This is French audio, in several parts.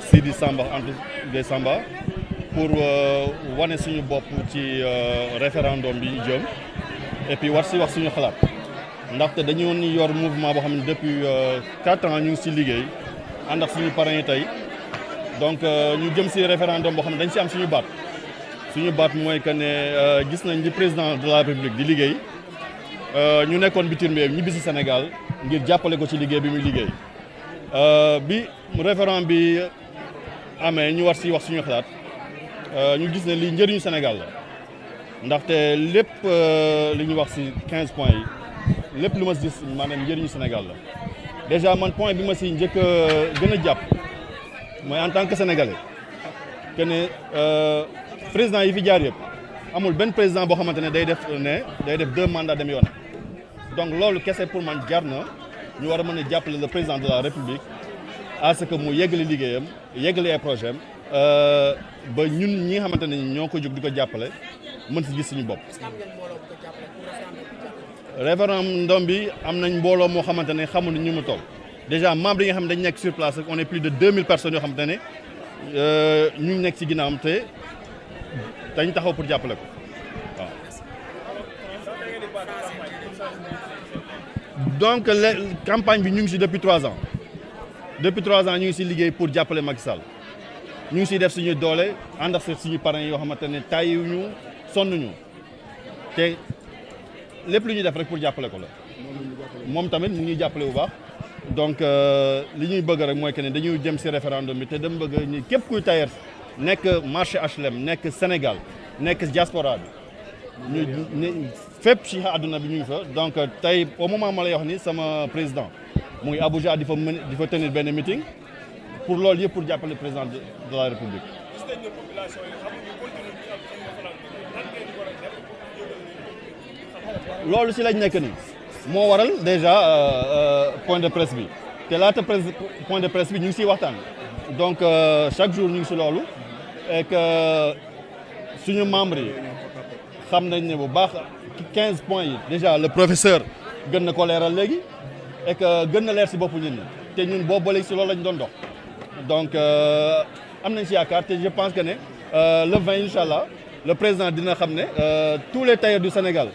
Sidi Samba Anta Gueye Samba pour wane suñu bopp ci référendum bi jëm et puis war si wax suñu xalaat ndaxte dañu yor mouvement boo xam ne depuis 4 ans ñu ngi si liggéey ànd ak suñu parrain yi tey donc ñu jëm si référendum boo xam ne dañ si am suñu baat mooy que ne gis nañ li président de la République di liggéey ñu nekkoon bitim réew ñibbi si Sénégal ngir jàppale ko ci liggéey bi muy liggéey bi référendum bi amee ñu war si wax suñu xalaat ñu gis ne lii njëriñu Sénégal la ndaxte lépp li ñu wax si 15 points yi lépp lu ma si gis maanaam njëriñu Sénégal la déjà man point bi ma si njëkk gën a jàpp mooy en tant que sénégalais que ne président yi fi jaar yëpp amul benn président boo xamante ne day def 2 mandats dem yoon donc loolu kese pour man jar na ñu war a mën a jàppale le président de la République à ce que mu yeggali liggéeyam yeggali ay projet am ba ñun ñi nga xamante ne ñoo ko jóg di ko jàppale mën si gis suñu bopp. référendum bi am nañ mbooloo moo xamante ne xamuñu ñu mu toll déjà membres yi nga xam ne dañ nekk sur place on est plus de 2000 personnes yoo xamante ne ñu nekk ci ginnaawam te dañ taxaw pour jàppale ko waaw. donc campagne bi ñu ngi ci depuis 3 ans ñu ngi ci liggéey pour jàppale Macky Sall ñu ngi ciy def suñu doole ànd ak suñu parrains yoo xamante ne tàyyiwuñu sonnuñu te lépp lu ñuy def rek pour jàppale ko la moom tamit mu ngi jàppale bu baax donc li ñuy bëgg rek mooy que ne dañuy jëm ci référendum bi te dama bëgg ñu képp kuy tailleur nekk marché HLM nekk Sénégal nekk diaspora bi ñu fépp ci àdduna bi ñu ngi fa donc tey au moment ma lay wax ni sama président mu ngi Abuja di fa tenir benn meeting pour loolu yëpp pour jàppale président de la République. loolu ci lañ nekk nii moo waral déjà point de presse bi te laata point de presse bi ñu ngi ciy waxtaan donc chaque jour ñu ngi ci loolu et que suñu membres yi xam nañ ne bu baax 15 points yi déjà le professeur gën na ko leeral léegi et que gën na leer ci boppu nit ñi te ñun boobu ba léegi ci loolu lañ doon dox donc am nañ ci yaakaar te je pense que ne le 20 incha allah le président dina xam ne tous les tailleurs du Sénégal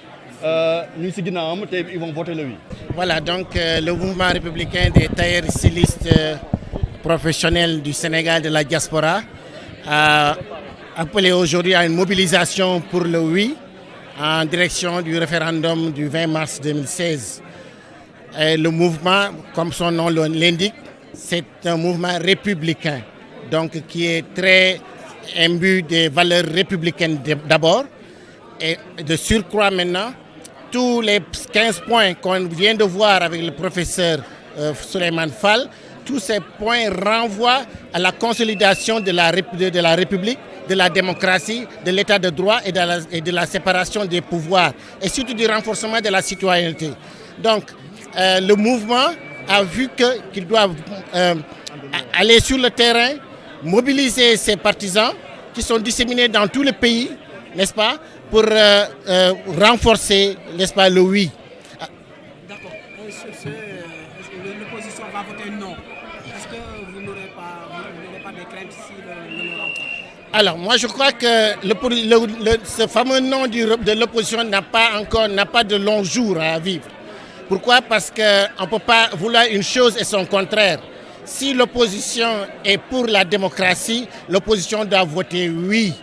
ñu ngi ci ginnaawam te ils vont voter le oui. Voilà donc le mouvement républicain des tailleurs stylistes professionnels du Sénégal de la diaspora a appelé aujourd'hui à une mobilisation pour le oui en direction du référendum du 20 mars 2016. Et le mouvement, comme son nom l'indique, c'est un mouvement républicain, donc qui est très imbu des valeurs républicaines d'abord et de surcroît maintenant. Tous les 15 points qu'on vient de voir avec le professeur Souleymane Fall, tous ces points renvoient à la consolidation de la République, de la démocratie, de l'état de droit et de la séparation des pouvoirs et surtout du renforcement de la citoyenneté. Donc, le mouvement a vu qu'il doit aller sur le terrain, mobiliser ses partisans qui sont disséminés dans tout le pays, n'est-ce pas, pour renforcer, n'est-ce pas, le oui. D'accord. L'opposition va voter non. Est-ce que vous n'aurez pas de crainte si le non remporte? Alors, moi, je crois que ce fameux non de l'opposition n'a pas de long jour à vivre. Pourquoi? Parce qu'on ne peut pas vouloir une chose et son contraire. Si l'opposition est pour la démocratie, l'opposition doit voter oui.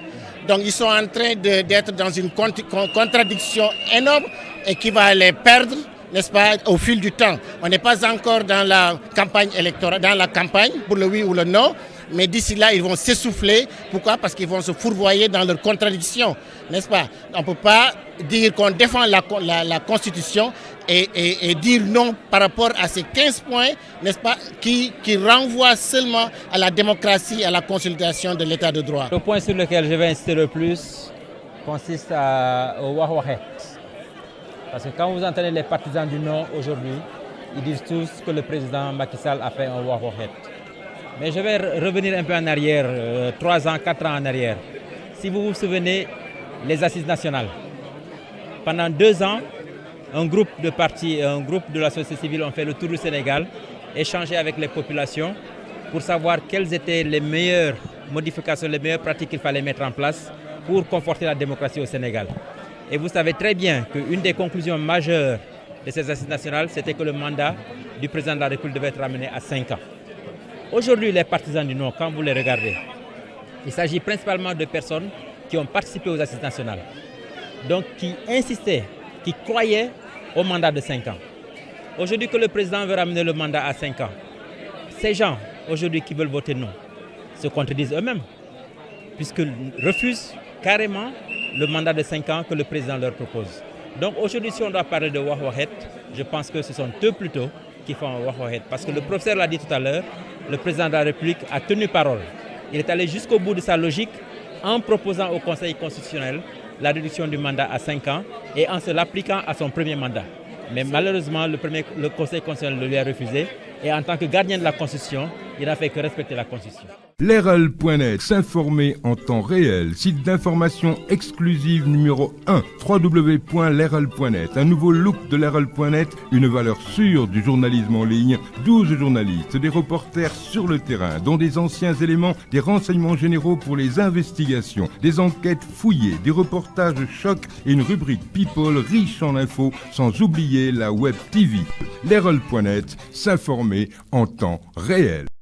Donc ils sont en train d'être dans une contradiction énorme et qui va les perdre, n'est-ce pas, au fil du temps. On n'est pas encore dans la campagne électorale, dans la campagne pour le oui ou le non, mais d'ici là, ils vont s'essouffler. Pourquoi? Parce qu'ils vont se fourvoyer dans leurs contradictions, n'est-ce pas? On ne peut pas dire qu'on défend la Constitution et dire non par rapport à ces 15 points, n'est-ce pas, qui renvoient seulement à la démocratie, à la consolidation de l'état de droit. Le point sur lequel je vais insister le plus consiste au wax-waxet. Parce que quand vous entendez les partisans du non aujourd'hui, ils disent tous que le président Macky Sall a fait un wax-waxet. Mais je vais revenir un peu en arrière, 3 ans, 4 ans en arrière. Si vous vous souvenez, les assises nationales. Pendant 2 ans, un groupe de partis, un groupe de la société civile ont fait le tour du Sénégal, échangé avec les populations pour savoir quelles étaient les meilleures modifications, les meilleures pratiques qu'il fallait mettre en place pour conforter la démocratie au Sénégal. Et vous savez très bien qu'une des conclusions majeures de ces assises nationales, c'était que le mandat du président de la République devait être ramené à 5 ans. Aujourd'hui, les partisans du non, quand vous les regardez, il s'agit principalement de personnes qui ont participé aux assises nationales, donc qui insistaient, qui croyaient au mandat de 5 ans. Aujourd'hui que le président veut ramener le mandat à 5 ans, ces gens, aujourd'hui qui veulent voter non, se contredisent eux-mêmes, puisqu'ils refusent carrément le mandat de 5 ans que le président leur propose. Donc aujourd'hui, si on doit parler de Wahwahet, je pense que ce sont eux plutôt qui font Wahwahet. Parce que le professeur l'a dit tout à l'heure, le président de la République a tenu parole. Il est allé jusqu'au bout de sa logique en proposant au Conseil constitutionnel la réduction du mandat à 5 ans et en se l'appliquant à son premier mandat. Mais malheureusement, le Conseil constitutionnel le lui a refusé et en tant que gardien de la Constitution, il n'a fait que respecter la Constitution. Leral.net, s'informer en temps réel, site d'information exclusive numéro 1, www.leral.net, un nouveau look de Leral.net, une valeur sûre du journalisme en ligne, 12 journalistes, des reporters sur le terrain, dont des anciens éléments, des renseignements généraux pour les investigations, des enquêtes fouillées, des reportages chocs et une rubrique People riche en infos, sans oublier la Web TV. Leral.net, s'informer en temps réel.